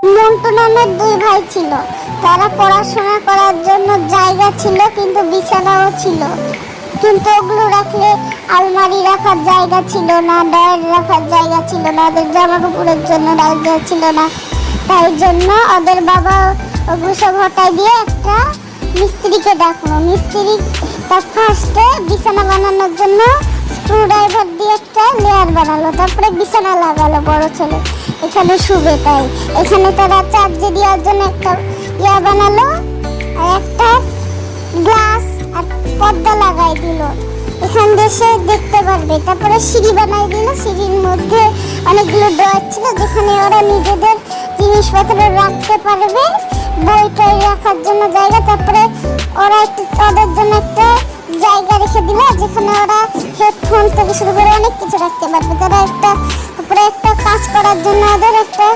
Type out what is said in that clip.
মন্টু নামের দুই ভাই ছিল। তারা পড়াশোনা করার জন্য জায়গা ছিল, কিন্তু বিছানাও ছিল, কিন্তু ওগুলো রাখলে আলমারি রাখার জায়গা ছিল না, ড্রয়ার রাখার জায়গা ছিল না, ওদের জামা কাপড়ের জন্য জায়গা ছিল না। তাই জন্য ওদের বাবা ওগুলো সব হটাই দিয়ে একটা মিস্ত্রিকে ডাকলো। মিস্ত্রি তার ফার্স্টে বিছানা বানানোর জন্য স্ক্রুড্রাইভার দিয়ে একটা লেয়ার বানালো, তারপরে বিছানা লাগালো বড় ছেলে, এখানে শুবে। তাই এখানে তারা চার্জে দেওয়ার জন্য একটা ইয়া বানালো, আর একটা গ্লাস আর পর্দা লাগাই দিল, এখান দিয়ে সে দেখতে পারবে। তারপরে সিঁড়ি বানাই দিল, সিঁড়ির মধ্যে অনেকগুলো ড্রয়ার ছিল যেখানে ওরা নিজেদের জিনিসপত্র রাখতে পারবে, বইটাই রাখার জন্য জায়গা। তারপরে ওরা ওদের জন্য একটা জায়গা রেখে দিল যেখানে ওরা হেডফোন থেকে শুরু করে অনেক কিছু রাখতে পারবে। তারা একটা তারপরে একটা কাজ করার জন্য ওদের একটা